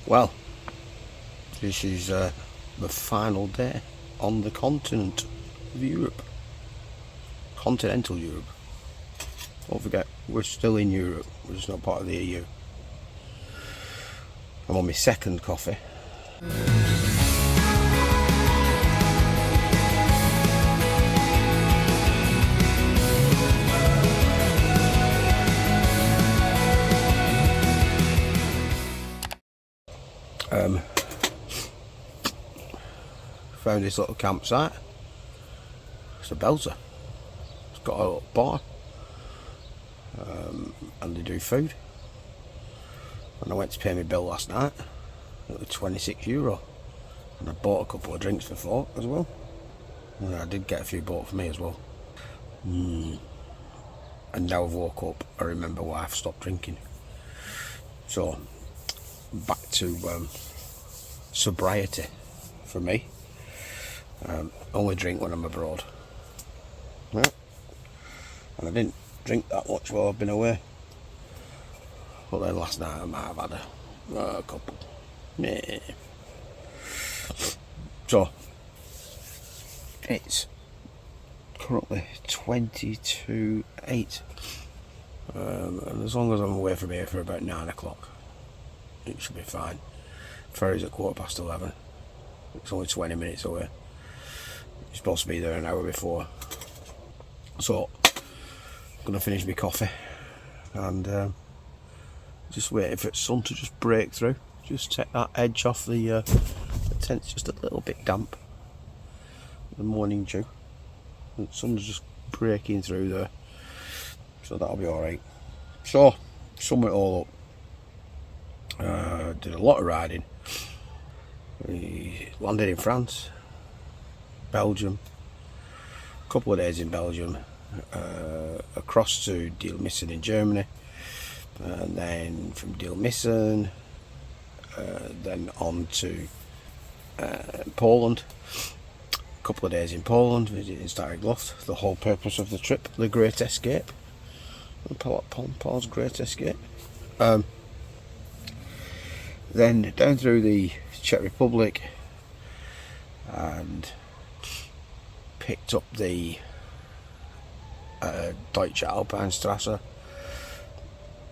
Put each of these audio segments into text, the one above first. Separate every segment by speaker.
Speaker 1: Well, this is the final day on the continent of Europe. Continental Europe. Don't forget, we're still in Europe, we're just not part of the EU. I'm on my second coffee. Found this little campsite. It's a belter. It's got a little bar, and they do food. And I went to pay my bill last night. It was €26, and I bought a couple of drinks for £4 as well. And I did get a few bought for me as well. And now I've woke up, I remember why I've stopped drinking. So back to sobriety for me. Only drink when I'm abroad. Yeah. And I didn't drink that much while I've been away. But then last night I might have had a couple. Yeah. So it's currently 22:08, and as long as I'm away from here for about 9 o'clock, it should be fine. Ferry's at 11:15. It's only 20 minutes away. You're supposed to be there an hour before. So I'm going to finish my coffee and just waiting for the sun to just break through. Just take that edge off the tent's just a little bit damp. The morning dew. The sun's just breaking through there. So that'll be alright. So, sum it all up. Did a lot of riding. We landed in France, Belgium, a couple of days in Belgium, across to Deelmissen in Germany, and then from Deelmissen then on to Poland. A couple of days in Poland, visiting Starygloft, the whole purpose of the trip, the Great Escape, Paul's Great Escape. Then down through the Czech Republic and picked up the Deutsche Alpinstrasse,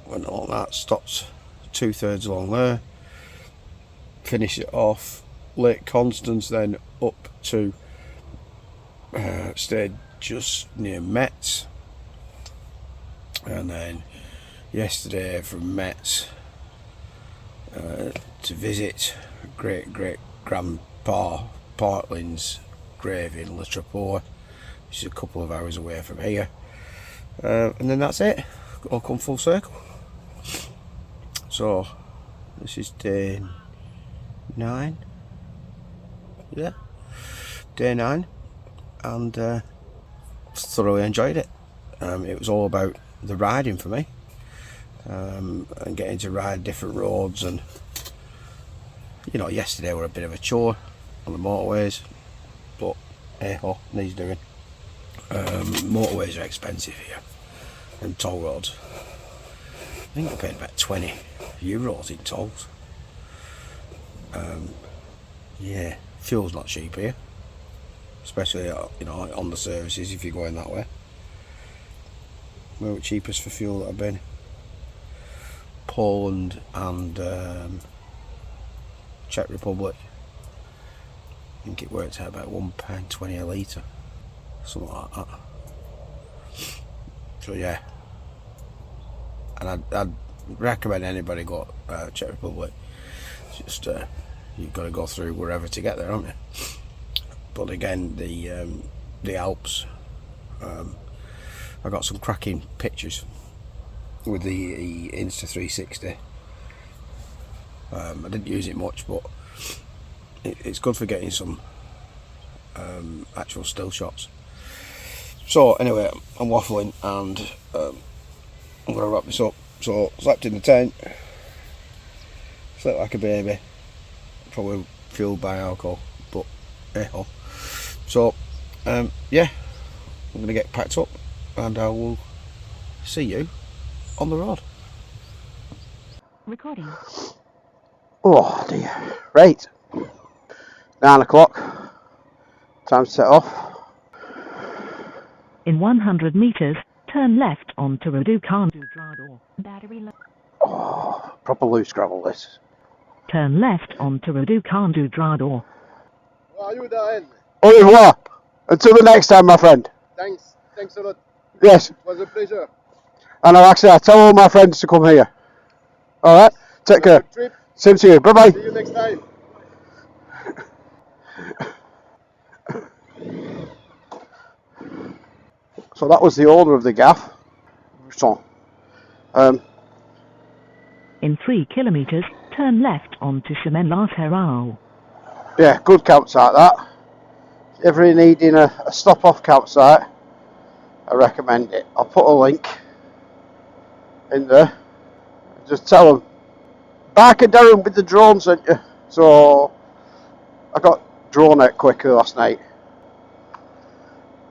Speaker 1: went on that, stopped 2/3 along there, finished it off Lake Constance, then up to stayed just near Metz, and then yesterday from Metz to visit great grandpa Partlin's grave in Le Traport, which is a couple of hours away from here, and then that's it. All come full circle. So this is day 9. Yeah, day 9, and thoroughly enjoyed it. It was all about the riding for me, and getting to ride different roads. And you know, yesterday were a bit of a chore on the motorways, but hey ho, needs doing. Motorways are expensive here, and toll roads. I think I paid about €20 in tolls. Yeah, fuel's not cheap here, especially you know, on the services if you're going that way. Where the cheapest for fuel that I've been? Poland and Czech Republic. I think it worked out about £1.20 a litre, something like that. So yeah, and I'd recommend anybody go Czech Republic. It's just you've got to go through wherever to get there, haven't you? But again, the Alps, I got some cracking pictures with the Insta360. I didn't use it much, but it's good for getting some actual still shots. So anyway, I'm waffling, and I'm going to wrap this up. So slept in the tent, slept like a baby, probably fueled by alcohol, but hey ho. So yeah, I'm going to get packed up, and I will see you on the road.
Speaker 2: Recording. Oh dear. Right. 9 o'clock. Time to set off.
Speaker 3: In 100 meters, turn left onto Roadtrip. Battery low.
Speaker 2: Oh, proper loose gravel this.
Speaker 3: Turn left onto Roadtrip.
Speaker 4: Are you there?
Speaker 2: Au revoir. Until the next time, my friend.
Speaker 4: Thanks a lot.
Speaker 2: Yes.
Speaker 4: It was a pleasure.
Speaker 2: And like I said, I tell all my friends to come here. Alright? Take care.
Speaker 4: Good trip.
Speaker 2: Same to you. Bye bye.
Speaker 4: See you next time.
Speaker 2: So that was the owner of the gaff. So,
Speaker 3: In 3 kilometers, turn left onto Chemin Lateral.
Speaker 2: yeah, good campsite that. If you're needing a stop-off campsite, I recommend it. I'll put a link in there. Just tell them, Barker Durham with the drone sent you. So, I got drone out quicker last night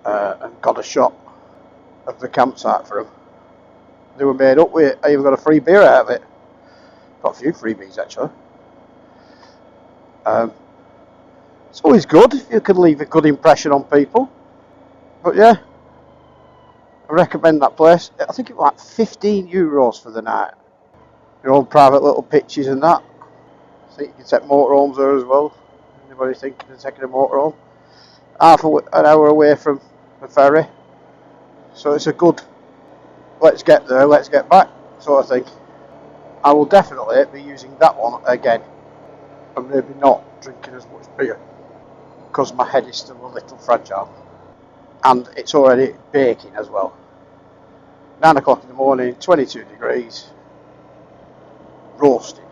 Speaker 2: and got a shot of the campsite for them. They were made up with it. I even got a free beer out of it. Got a few freebies actually. It's always good if you can leave a good impression on people. But yeah, I recommend that place. I think it was like €15 for the night. Your own private little pitches and that. I think you can take motorhomes there as well. Anybody thinking of taking a motorhome? Half an hour away from the ferry. So it's a good, let's get there, let's get back sort of thing. I will definitely be using that one again. And maybe not drinking as much beer, because my head is still a little fragile. And it's already baking as well. 9 o'clock in the morning, 22 degrees, roasting.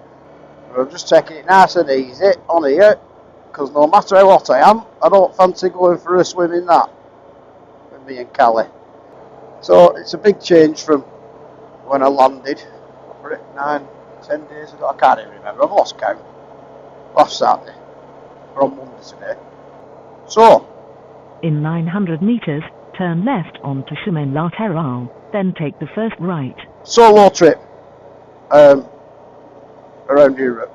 Speaker 2: I'm just taking it nice and easy on here, because no matter how hot I am, I don't fancy going for a swim in that with me and Calais. So it's a big change from when I landed 9-10 days ago. I can't even remember, I've lost count. Last Saturday, or on Monday today. So,
Speaker 3: In 900 meters, turn left onto Chemin Lateral, then take the first right.
Speaker 2: solo trip around Europe.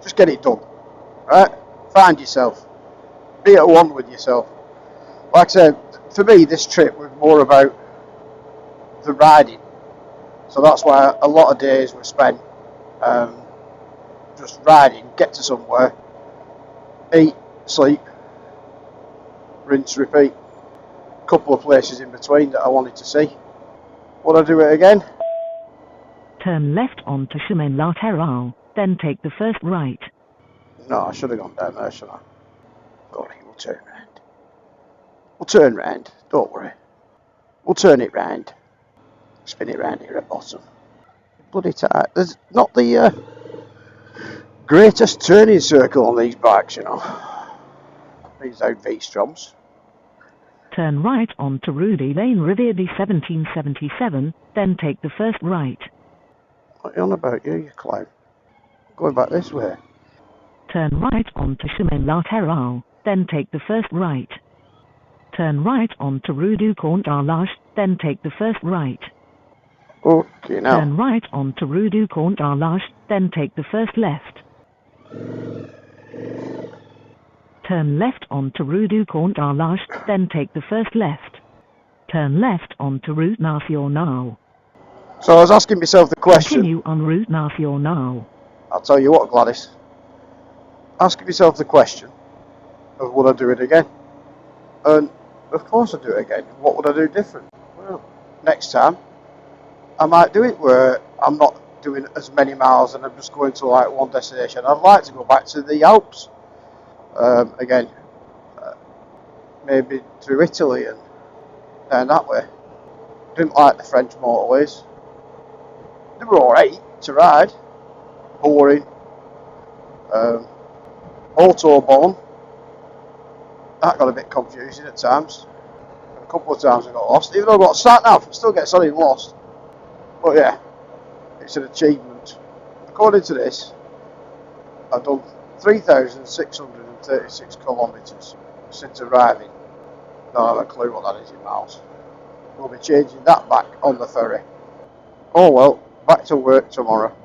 Speaker 2: Just get it done, right? Find yourself. Be at one with yourself. Like I said, for me, this trip was more about the riding. So that's why a lot of days were spent just riding, get to somewhere, eat, sleep, rinse, repeat. A couple of places in between that I wanted to see. Would I do it again?
Speaker 3: Turn left onto Chemin Lateral, then take the first right.
Speaker 2: No, I should have gone down there, shouldn't I? Sorry, we'll turn round. We'll turn round, don't worry. We'll turn it round. Spin it round here at bottom. Bloody tight. There's not the greatest turning circle on these bikes, you know. These out Vstroms.
Speaker 3: Turn right onto Rudy Lane Riviera 1777, then take the first right.
Speaker 2: What are you on about, you clown? Going back this way.
Speaker 3: Turn right onto Chemin Lateral, then take the first right. Turn right onto Rue du Comte d'Arlage, then take the first right.
Speaker 2: Okay, now.
Speaker 3: Turn right onto Rue du Comte d'Arlage, then take the first left. Turn left onto Rue du Comte d'Arlage, then take the first left. Turn left onto Route Nationale.
Speaker 2: So I was asking myself the question.
Speaker 3: Continue on Route Nationale.
Speaker 2: I'll tell you what, Gladys. Asking myself the question of would I do it again? And of course I'd do it again. What would I do different? Well, next time I might do it where I'm not doing as many miles and I'm just going to like one destination. I'd like to go back to the Alps again, maybe through Italy and down that way. Didn't like the French motorways. They were alright to ride. Boring. Autobahn. That got a bit confusing at times. A couple of times I got lost. Even though I got sat nav, I still get something lost. But yeah, it's an achievement. According to this, I've done 3,636 kilometres since arriving. Don't have a clue what that is in miles. We'll be changing that back on the ferry. Oh well, back to work tomorrow.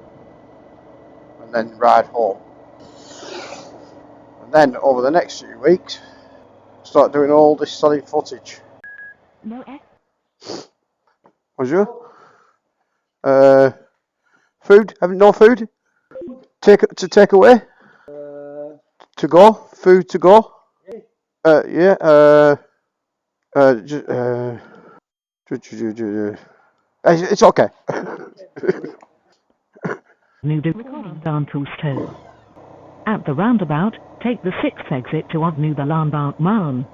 Speaker 2: and then ride home. And then over the next few weeks, start doing all this solid footage.
Speaker 3: No
Speaker 2: Bonjour. Food? Having no food? Take away? To go? Food to go? Yeah. It's okay.
Speaker 3: New recording down to Stowe. At the roundabout, take the 6th exit towards New the Landbout Man.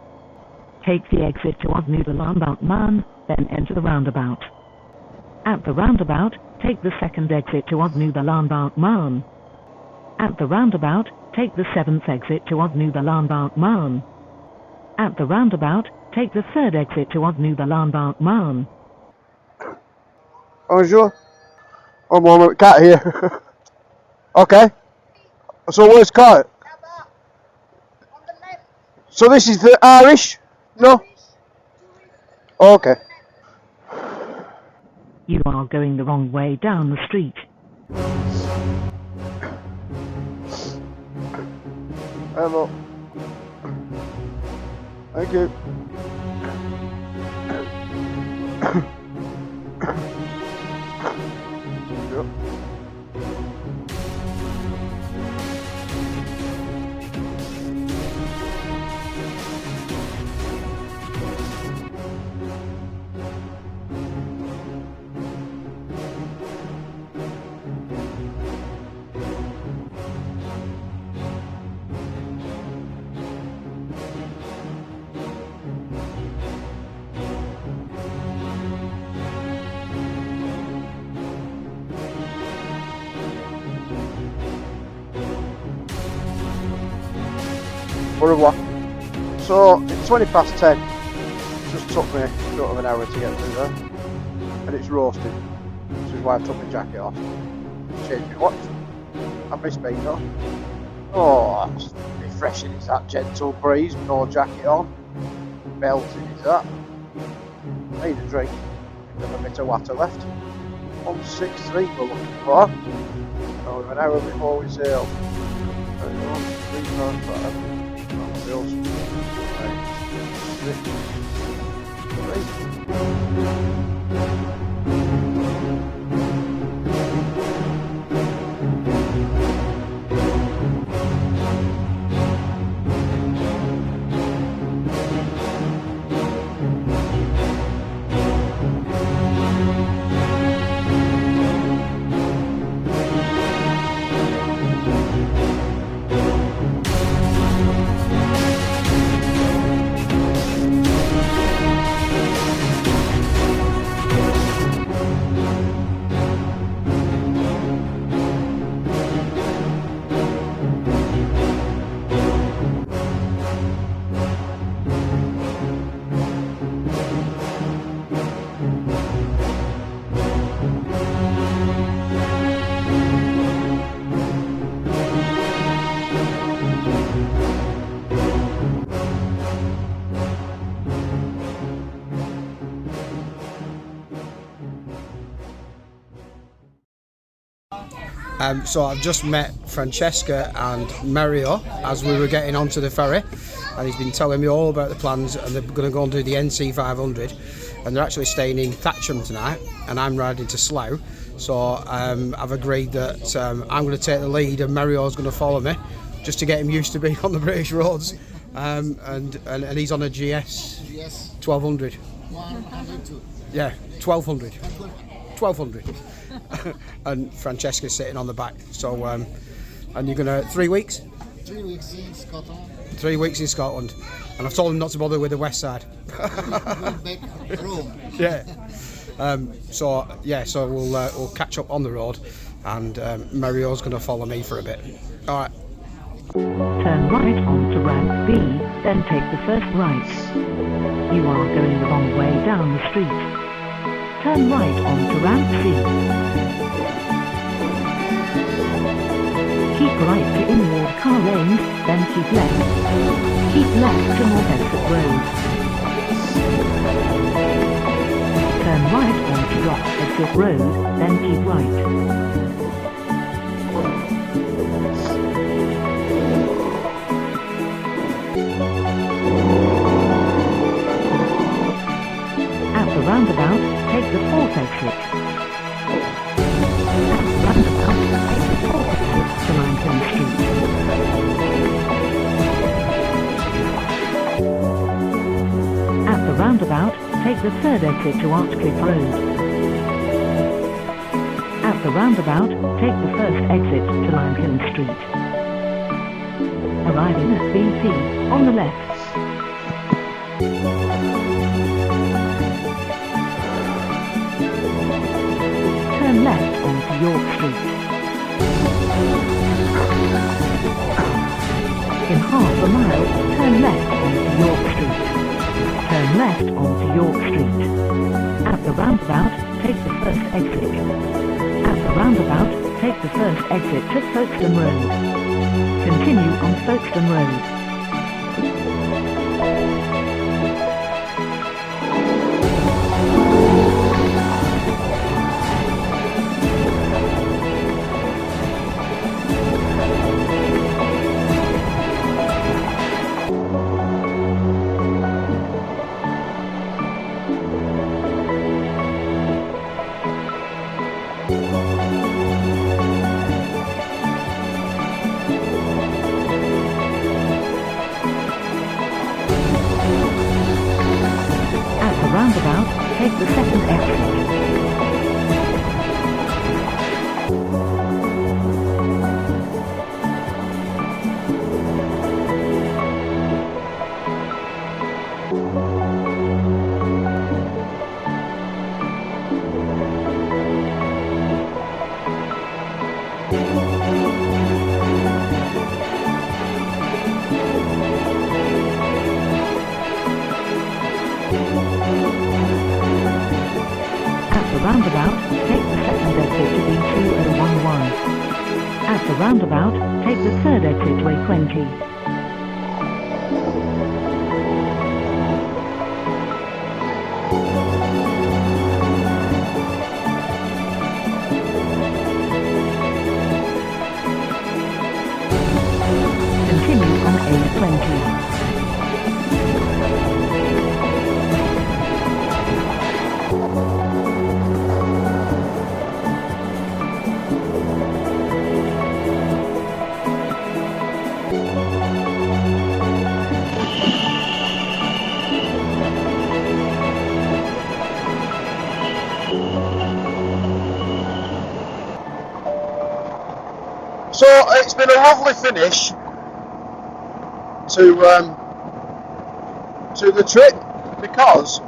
Speaker 3: Take the exit towards New the Landbout Man, then enter the roundabout. At the roundabout, take the 2nd exit towards New the Landbout Man. At the roundabout, take the 7th exit towards New the Landbout Man. At the roundabout, take the 3rd exit towards New the Landbout Man.
Speaker 2: Bonjour. One moment, cat here. Okay. So where's cat?
Speaker 5: On the left.
Speaker 2: So this is the Irish? No? Okay.
Speaker 3: You are going the wrong way down the street.
Speaker 2: Hello. Thank you. Yep. Au revoir. So it's 20 past 10. Just took me short of an hour to get through there, and it's roasting, which is why I took my jacket off. Changed my watch and my speedo. Oh, that's refreshing. Is that gentle breeze? No jacket on. Belting is that. Need a drink. Got a bit of water left. 163 we're looking for. So an hour before we sail. 1, 2, 3, 4, 5. Bills. 5, 6,
Speaker 6: So I've just met Francesca and Mario as we were getting onto the ferry, and he's been telling me all about the plans, and they're going to go and do the NC 500, and they're actually staying in Thatcham tonight, and I'm riding to Slough. So I've agreed that I'm going to take the lead and Mario's going to follow me, just to get him used to being on the British roads, and he's on a GS 1200.
Speaker 5: 102.
Speaker 6: Yeah, 1200. 1200. And Francesca's sitting on the back. So, and you're gonna 3 weeks?
Speaker 5: 3 weeks in Scotland.
Speaker 6: 3 weeks in Scotland, and I've told him not to bother with the west side.
Speaker 5: Go back home.
Speaker 6: Yeah. So we'll catch up on the road, and Mario's gonna follow me for a bit. All right.
Speaker 3: Turn right onto ramp B, then take the first right. You are going the wrong way down the street. Turn right onto ramp C. Keep right to inward Calais, then keep left. Keep left to North Bedford Road. Turn right onto Rock Exit Road, then keep right. take the third exit to Artcliffe Road. At the roundabout, take the first exit to Limekiln Street. Arriving at BP, on the left. Turn left onto York Street. In half a mile, turn left onto York Street. Turn left onto York Street. At the roundabout, take the first exit. At the roundabout, take the first exit to Folkestone Road. Continue on Folkestone Road. Roundabout, take the second exit. Roundabout, take the second exit to B2011. At the roundabout, take the third exit to A20. Continue on A20.
Speaker 2: So it's been a lovely finish to the trip, because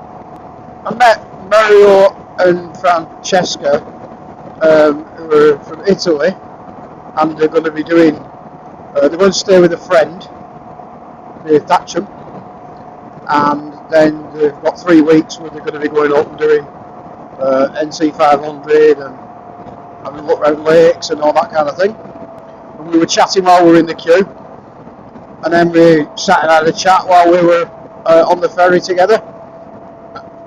Speaker 2: I met Mario and Francesca, who are from Italy, and they're going to be doing. They're going to stay with a friend near Thatcham, and then they've got 3 weeks where they're going to be going up and doing NC 500 and having a look around lakes and all that kind of thing. And we were chatting while we were in the queue, and then we sat and had a chat while we were on the ferry together.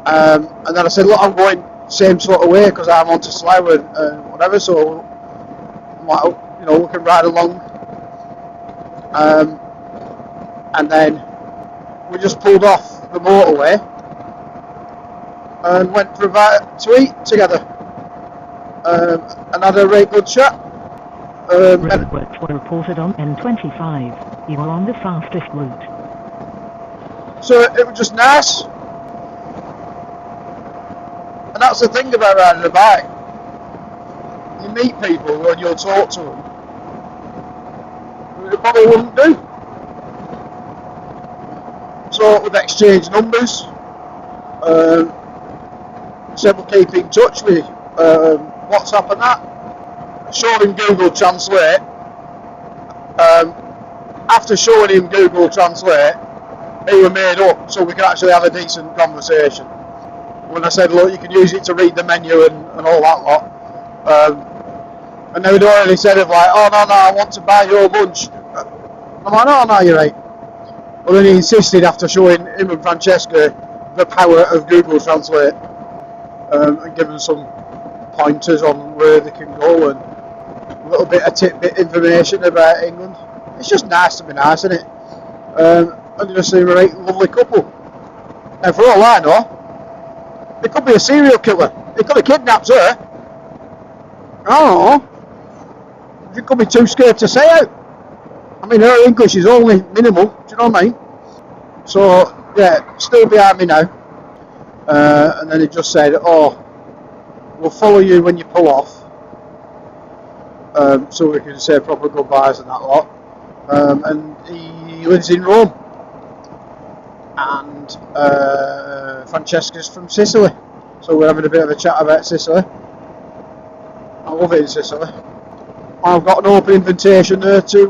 Speaker 2: And then I said, look, I'm going same sort of way because I'm on to Slough and whatever, so we can ride along. And then we just pulled off the motorway and went for a bite to eat together, and had a very good chat.
Speaker 3: Roadworks were reported on N25. You are on the fastest route.
Speaker 2: So it was just nice. And that's the thing about riding a bike. You meet people when you'll talk to them who you probably wouldn't do. So we've exchanged numbers. Said we'll keep in touch with WhatsApp and that. Showed him Google Translate. After showing him Google Translate, he was made up so we could actually have a decent conversation. When I said, look, you can use it to read the menu and all that lot. And they would already said of like, oh no, I want to buy your lunch. I'm like, no, you're right. Well, then he insisted after showing him and Francesca the power of Google Translate, and giving some pointers on where they can go and a little bit of tidbit information about England. It's just nice to be nice, isn't it? And just seem a right lovely couple. Now, for all I know, it could be a serial killer. He could have kidnapped her. I don't know. She could be too scared to say out. I mean, her English is only minimal. Do you know what I mean? So, yeah, still behind me now. And then he just said, "Oh, we'll follow you when you pull off, so we can say proper goodbyes and that lot." And he lives in Rome, and Francesca's from Sicily, so we're having a bit of a chat about Sicily. I love it in Sicily. I've got an open invitation there to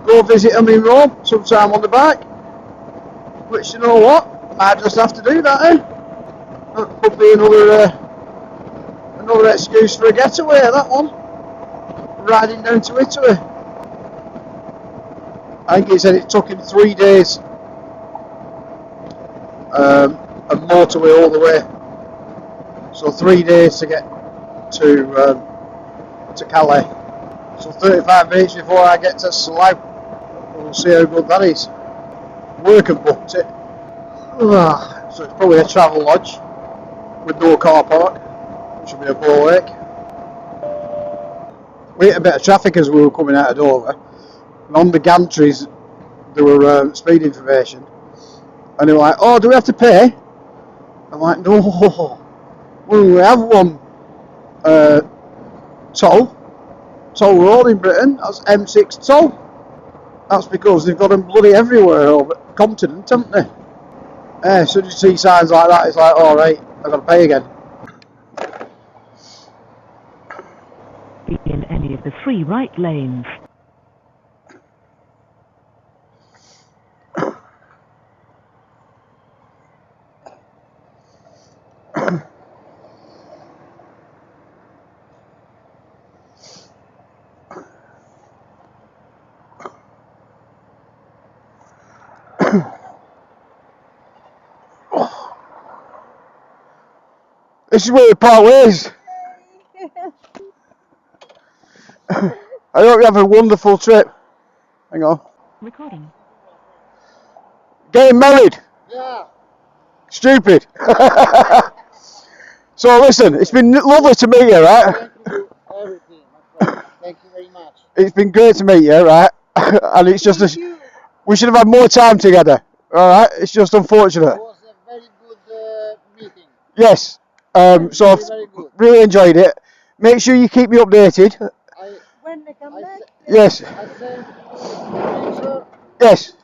Speaker 2: go visit him in Rome sometime on the bike. Which, you know what, I just have to do that, eh? That could be another excuse for a getaway, that one. Riding down to Italy. I think he said it took him 3 days. And motorway all the way. So 3 days to get to Calais. So 35 minutes before I get to Slough. We'll see how good that is. Work and booked it. So it's probably a travel lodge with no car park, which will be a ball ache. We hit a bit of traffic as we were coming out of Dover, and on the gantries there were speed information, and they were like, "Oh, do we have to pay?" I'm like, "No, we have one toll road in Britain. That's M6 toll. That's because they've got them bloody everywhere over the continent, haven't they? As soon as you see signs like that, it's like, all right, I've got to pay again."
Speaker 3: In any of the 3 right lanes.
Speaker 2: This is where we part ways. I hope you have a wonderful trip. Hang on.
Speaker 3: Recording.
Speaker 2: Getting married.
Speaker 5: Yeah.
Speaker 2: Stupid. So listen, it's been lovely to meet you, right?
Speaker 5: Thank you everything, my friend. Thank you very much.
Speaker 2: It's been great to meet you, right? And it's just we should have had more time together. All right, it's just unfortunate.
Speaker 5: It was a very good meeting.
Speaker 2: Yes. So I've
Speaker 5: Very good.
Speaker 2: really enjoyed it. Make sure you keep me updated.
Speaker 5: When they come back?
Speaker 2: Yes.
Speaker 5: I send a picture
Speaker 2: Yes.
Speaker 5: and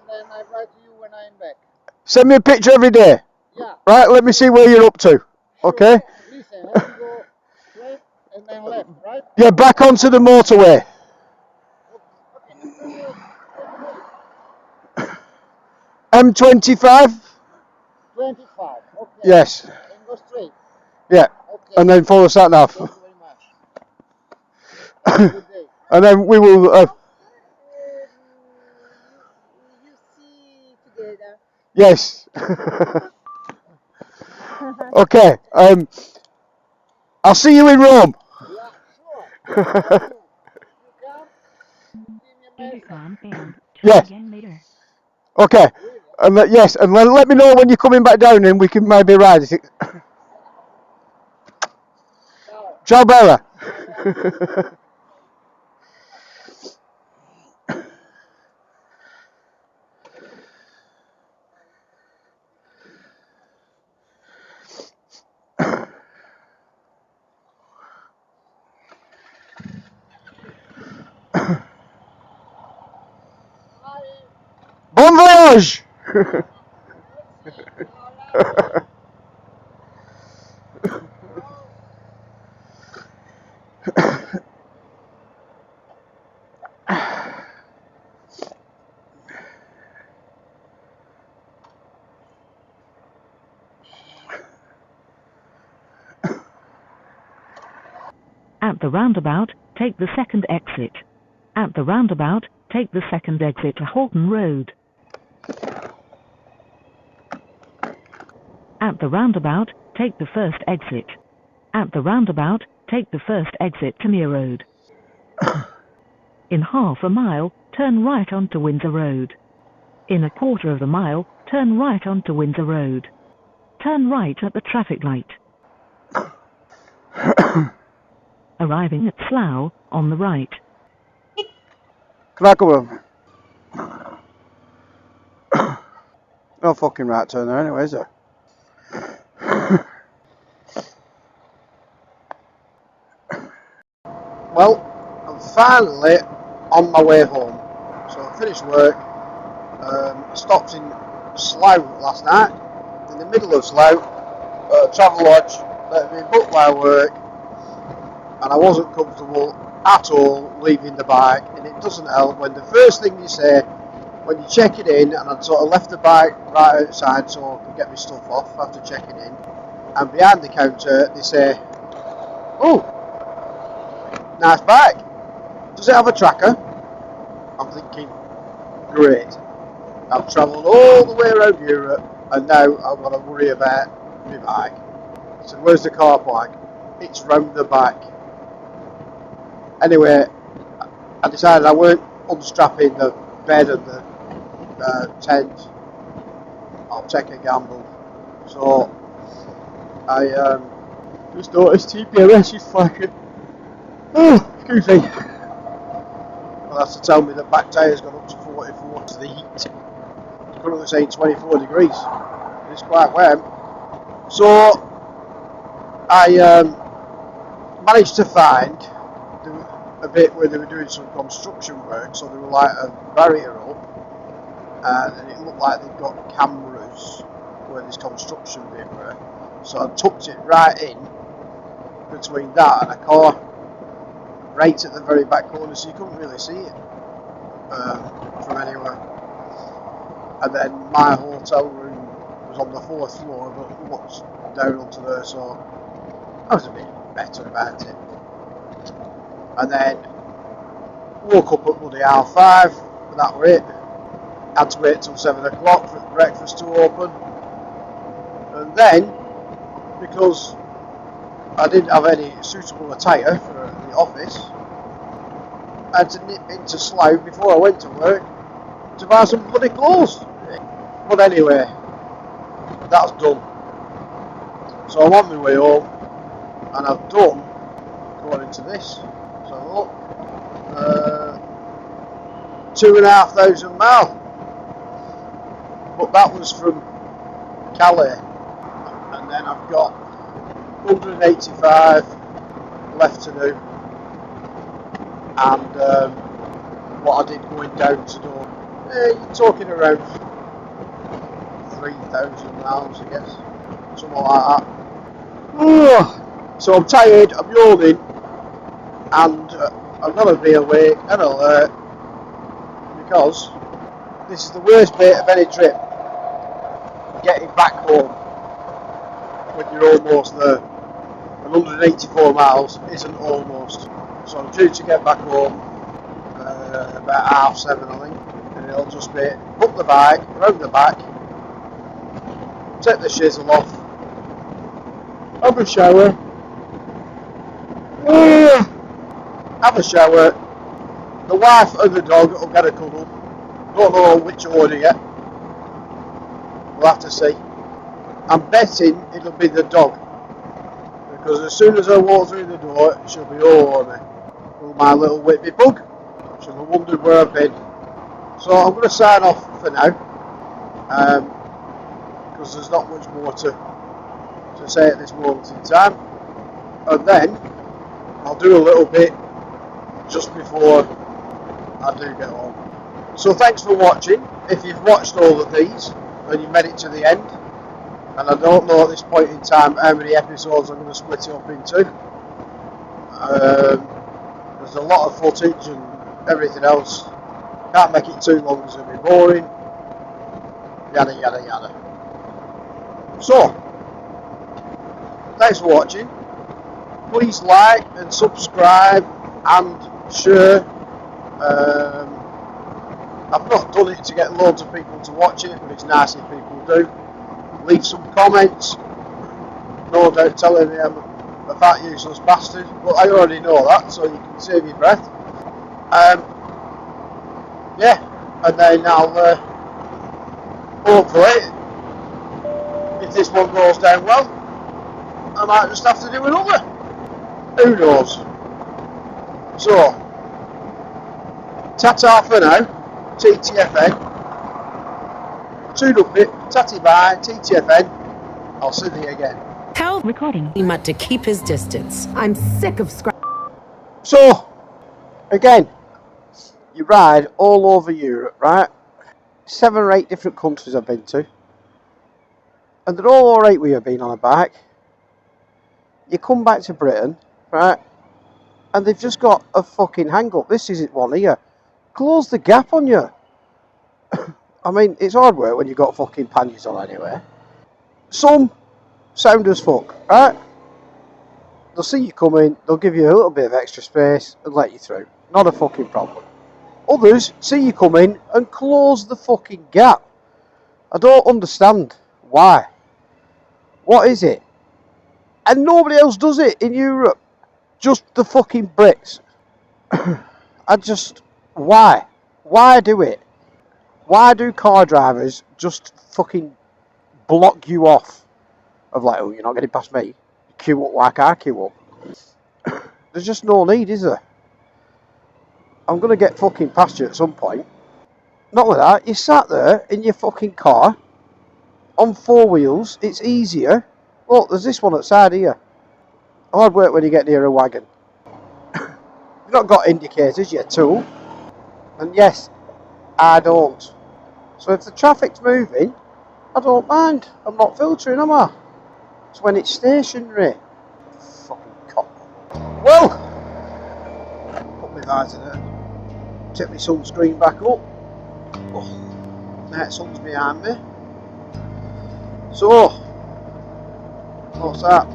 Speaker 5: then I write to you when I'm back.
Speaker 2: Send me a picture every day.
Speaker 5: Yeah.
Speaker 2: Right. Let me see where you're up to. Okay.
Speaker 5: Sure. Listen, I have to go straight and then left, right?
Speaker 2: Yeah. Back onto the motorway.
Speaker 5: Okay.
Speaker 2: M25.
Speaker 5: 25. Okay.
Speaker 2: Yes.
Speaker 5: And go straight.
Speaker 2: Yeah.
Speaker 5: Okay.
Speaker 2: And then follow sat nav.
Speaker 5: Thank you very much. Have a good day.
Speaker 2: And then we will.
Speaker 7: You see together.
Speaker 2: Yes. Okay. I'll see you in Rome.
Speaker 5: Yeah, sure. You come, give me a message.
Speaker 2: Yes.
Speaker 3: Again later.
Speaker 2: Okay. And yes, and let me know when you're coming back down, and we can maybe ride it. Ciao, Bella. Bon voyage.
Speaker 3: At the roundabout, take the second exit. At the roundabout, take the second exit to Halton Road. At the roundabout, take the first exit. At the roundabout, take the first exit to Mere Road. In half a mile, turn right onto Windsor Road. In a quarter of a mile, turn right onto Windsor Road. Turn right at the traffic light. Arriving at Slough on the right.
Speaker 2: Can I come over? No fucking right turn there anyway, is there? Well, I'm finally on my way home. So I finished work. I stopped in Slough last night, in the middle of Slough, Travel Lodge, let me book my work, and I wasn't comfortable at all leaving the bike, and it doesn't help when the first thing you say when you check it in, and I'd sort of left the bike right outside so I could get my stuff off after checking in, and behind the counter they say, "Oh, nice bike, does it have a tracker?" I'm thinking, great, I've travelled all the way around Europe and now I've got to worry about my bike. So where's the car park? It's round the back. Anyway, I decided I weren't unstrapping the bed and the tent. I'll take a gamble. So I just noticed TPMS is flagging. Oh, excuse me. Well, that's to tell me the back tyre's gone up to 44 to the heat. It's currently saying 24 degrees. It's quite warm. So I managed to find a bit where they were doing some construction work, so there were like a barrier up, and it looked like they'd got cameras where this construction bit were. So I tucked it right in between that and a car right at the very back corner, so you couldn't really see it from anywhere. And then my hotel room was on the 4th floor, but looked down onto there, so I was a bit better about it. And then woke up at bloody R5, and that were it. Had to wait till 7 o'clock for breakfast to open. And then, because I didn't have any suitable attire for the office, I had to nip into Slough before I went to work to buy some bloody clothes. But anyway, that's done. So I'm on my way home, and I've done, according to this, so look, 2,500 miles. But that was from Calais, and then I've got 185 left to do, and what I did going down to do, you're talking around 3,000 miles, I guess, something like that. So I'm tired, I'm yawning, and I've got to be awake and alert, because this is the worst bit of any trip, getting back home when you're almost there. And 184 miles isn't almost. So I'm due to get back home about 7:30, I think, and it'll just be up the bike, round the back, take the shizzle off, have a shower, have a shower, the wife and the dog will get a cuddle, don't know which order yet, we'll have to see. I'm betting it'll be the dog, because as soon as I walk through the door, she'll be all on me. Well, my little whippy bug, she'll have wondered where I've been. So I'm going to sign off for now, because there's not much more to say at this moment in time. And then I'll do a little bit just before I do get home. So thanks for watching. If you've watched all of these and you made it to the end, and I don't know at this point in time how many episodes I'm going to split it up into. There's a lot of footage and everything else. Can't make it too long because it'll be boring. Yada yada yada. So, thanks for watching. Please like and subscribe and share. I've not done it to get loads of people to watch it, but it's nice if people do. Leave some comments, no doubt telling me I'm a fat useless bastard, but I already know that, so you can save your breath. Yeah, and then I'll hopefully, if this one goes down well, I might just have to do another. Who knows? So, ta-ta for now, TTFN. Tune up it, tatty bye, TTFN. I'll see you again.
Speaker 8: Tell
Speaker 3: Recording.
Speaker 8: Matt to keep his distance. I'm sick of scratching.
Speaker 2: So, Again, you ride all over Europe, right? 7 or 8 different countries I've been to. And they're all alright with you being on a bike. You come back to Britain, right? And they've just got a fucking hang up. This isn't one here. Close the gap on you. I mean, it's hard work when you've got fucking panniers on anyway. Some sound as fuck, right? They'll see you coming, they'll give you a little bit of extra space and let you through. Not a fucking problem. Others see you coming and close the fucking gap. I don't understand why. What is it? And nobody else does it in Europe. Just the fucking Brits. Why? Why do it? Why do car drivers just fucking block you off? Of like, oh, you're not getting past me. Queue up like I queue up. There's just no need, is there? I'm going to get fucking past you at some point. Not with that, you sat there in your fucking car on 4 wheels, it's easier. Look, there's this one outside here. Hard work when you get near a wagon. You've not got indicators, you're a tool. And yes, I don't. So if the traffic's moving, I don't mind. I'm not filtering, am I? It's when it's stationary. Fucking cock. Well, put my visor there. Take my sunscreen back up. Oh, that sun's behind me. So, what's that?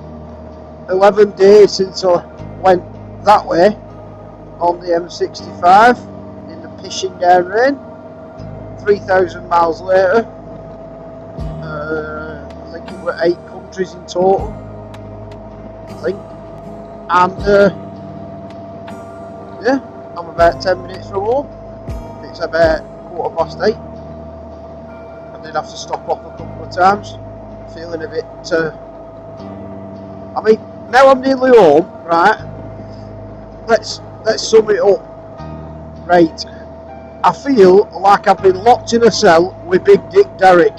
Speaker 2: 11 days since I went that way on the M65 in the pissing down rain. 3,000 miles later. I think it were 8 countries in total. I think. And yeah, I'm about 10 minutes from home. It's about 8:15. I did have to stop off a couple of times. Feeling a bit I mean, now I'm nearly home, right? Let's sum it up. Right. I feel like I've been locked in a cell with Big Dick Derek.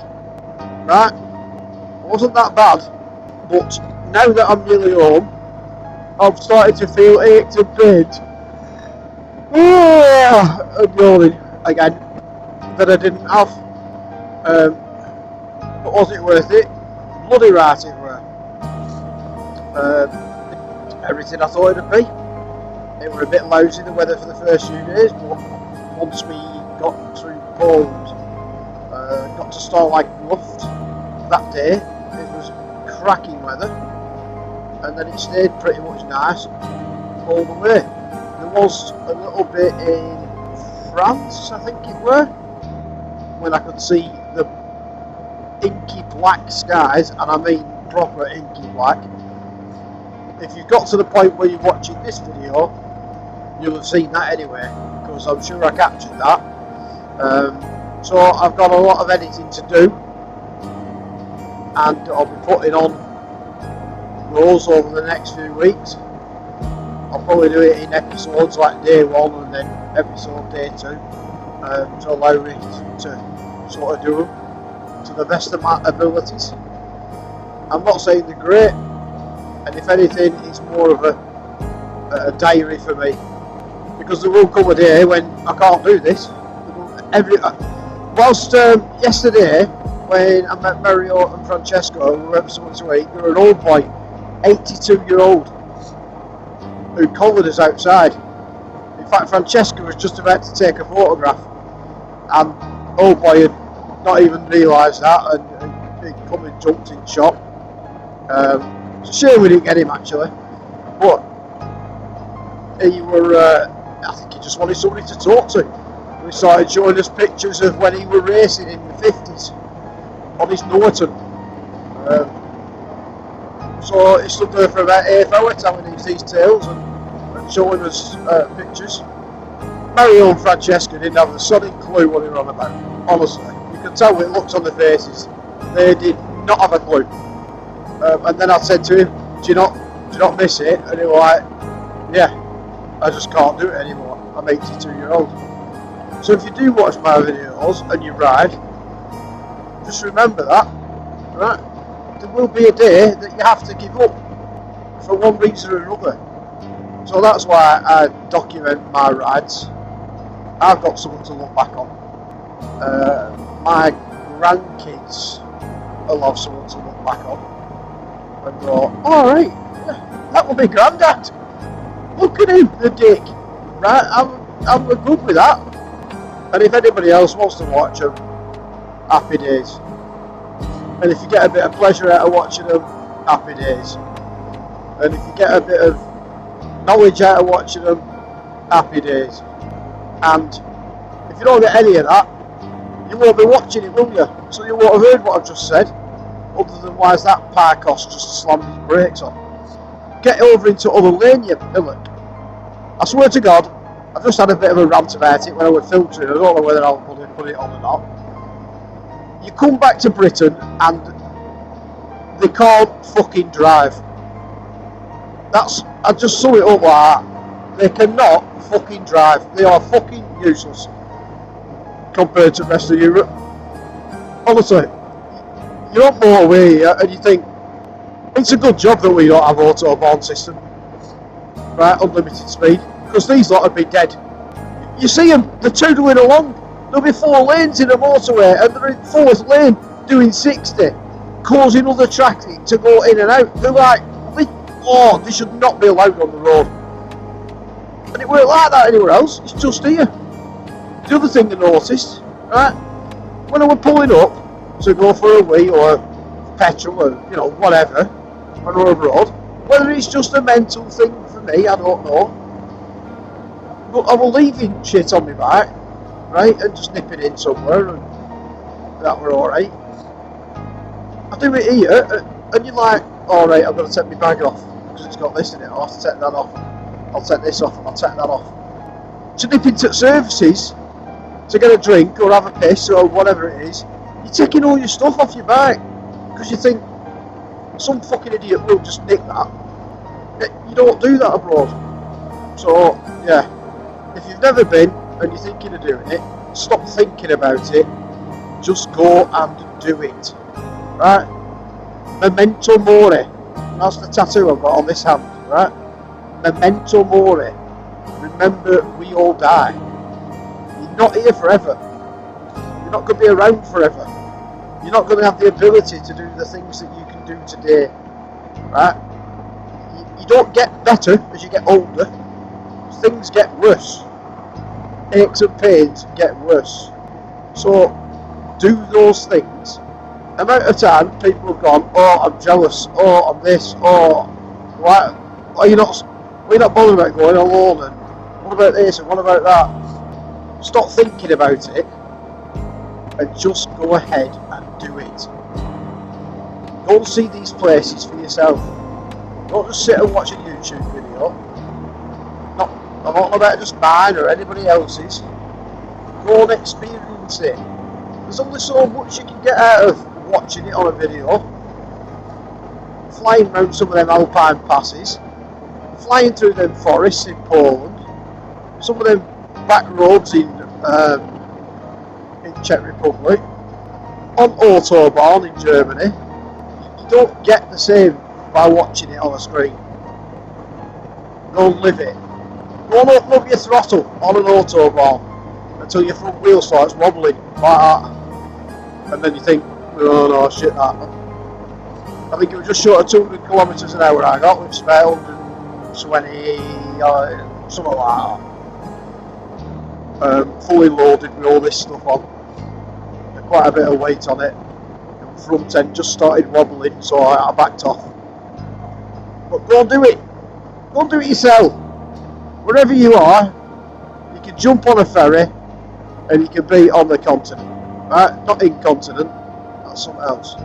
Speaker 2: Right? It wasn't that bad, but now that I'm nearly home, I've started to feel ached and pains. And yawning again that I didn't have. But was it worth it? Bloody right it were. Everything I thought it'd be. It were a bit lousy, the weather for the first few days, but once we got through Poland, got to Starlight Luft that day, it was cracking weather, and then it stayed pretty much nice all the way. There was a little bit in France, I think it were, when I could see the inky black skies, and I mean proper inky black. If you've got to the point where you're watching this video, you'll have seen that anyway, because I'm sure I captured that. So I've got a lot of editing to do, and I'll be putting on those over the next few weeks. I'll probably do it in episodes, like day 1 and then episode day 2, to allow me to sort of do them to the best of my abilities. I'm not saying they're great, and if anything, it's more of a diary for me, because there will come a day when I can't do this. Whilst yesterday, when I met Mario and Francesco, we went for something to eat, they were an old boy, 82-year-old, who collared us outside. In fact, Francesco was just about to take a photograph, and old boy had not even realised that, and he'd come and jumped in shop. It's a shame we didn't get him actually, but he were, I think he just wanted somebody to talk to. He started showing us pictures of when he was racing in the 50s on his Norton. So he stood there for about half hour telling us these tales and showing us pictures. Mario and Francesca didn't have the sonic clue what they were on about. Honestly, you could tell with looks on their faces. They did not have a clue. And then I said to him, do you not miss it? And he was like, yeah, I just can't do it anymore. I'm 82-year-old. So if you do watch my videos and you ride, just remember that, right? There will be a day that you have to give up for one reason or another. So that's why I document my rides. I've got something to look back on. My grandkids will have something to look back on and go, alright, yeah, that will be Grandad. Look at him, the dick. Right, I'm good with that. And if anybody else wants to watch them, happy days. And if you get a bit of pleasure out of watching them, happy days. And if you get a bit of knowledge out of watching them, happy days. And if you don't get any of that, you won't be watching it, will you? So you won't have heard what I've just said, other than why is that Parkos just slammed his brakes on. Get over into other lane, you pillock. I swear to God, I just had a bit of a rant about it when I was filtering. I don't know whether I'll put it on or not. You come back to Britain and they can't fucking drive. I just sum it up like that. They cannot fucking drive. They are fucking useless compared to the rest of Europe. Honestly, you're on motorway and you think it's a good job that we don't have Autobahn system, right? Unlimited speed, because these lot would be dead. You see them, they're toodling along. There'll be 4 lanes in a motorway, and they're in 4th lane doing 60, causing other traffic to go in and out. They're like, they should not be allowed on the road. And it weren't like that anywhere else. It's just here. The other thing I noticed, right, when I was pulling up to go for a wee or petrol or whatever on a road, whether it's just a mental thing for me, I don't know. But I was leaving shit on my bike, right, and just nipping in somewhere, and that were alright. I do it here, and you're like, alright, I've got to take my bag off because it's got this in it. I'll have to take that off. I'll take this off and I'll take that off. To nip into services to get a drink or have a piss or whatever it is, you're taking all your stuff off your bike because you think some fucking idiot will just nick that. You don't do that abroad. So yeah, if you've never been and you're thinking of doing it, stop thinking about it, just go and do it. Right? Memento mori. That's the tattoo I've got on this hand, right? Memento mori. Remember, we all die. You're not here forever. You're not going to be around forever. You're not going to have the ability to do the things that you can do today, right? You don't get better as you get older. Things get worse. Aches and pains get worse. So, do those things. The amount of time people have gone, oh, I'm jealous, oh, I'm this, oh, why are you not bothered about going alone, and what about this and what about that? Stop thinking about it and just go ahead and do it. Go and see these places for yourself. Don't just sit and watch a YouTube video. I'm not about just mine or anybody else's. Go and experience it. There's only so much you can get out of watching it on a video. Flying round some of them alpine passes, flying through them forests in Poland, some of them back roads in Czech Republic, on Autobahn in Germany. You don't get the same by watching it on a screen. Go and live it. Go and open up your throttle on an Autobahn until your front wheel starts wobbling like that, and then you think, oh no, shit that. I think it was just short of 200 kilometres an hour I got with spare 120, something like that. Fully loaded with all this stuff on. Quite a bit of weight on it. The front end just started wobbling, so I backed off. But go and do it. Go and do it yourself. Wherever you are, you can jump on a ferry and you can be on the continent. Right? Not incontinent. That's something else.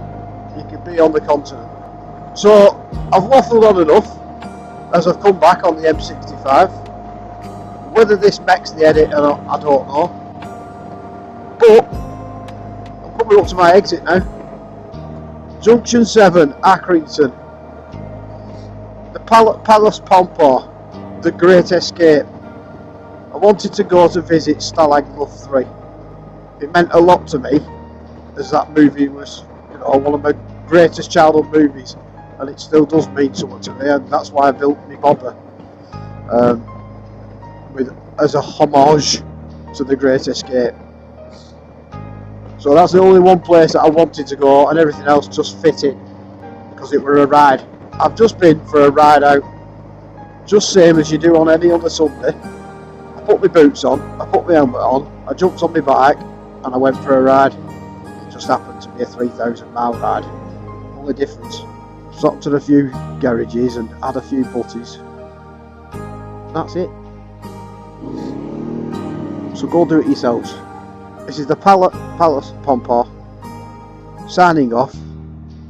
Speaker 2: You can be on the continent. So I've waffled on enough as I've come back on the M65. Whether this makes the edit or not, I don't know. But I'm coming up to my exit now. Junction 7, Accrington. The Palace Pompa, The Great Escape. I wanted to go to visit Stalag Luft 3. It meant a lot to me, as that movie was, one of my greatest childhood movies, and it still does mean something to me, and that's why I built my bobber. as a homage to The Great Escape. So that's the only one place that I wanted to go, and everything else just fit in because it were a ride. I've just been for a ride out, just same as you do on any other Sunday. I put my boots on, I put my helmet on, I jumped on my bike, and I went for a ride. It just happened to be a 3,000 mile ride. Only difference, stopped at a few garages and had a few butties. That's it. So go do it yourselves. This is the Palace Pompa signing off.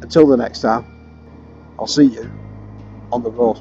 Speaker 2: Until the next time, I'll see you on the road.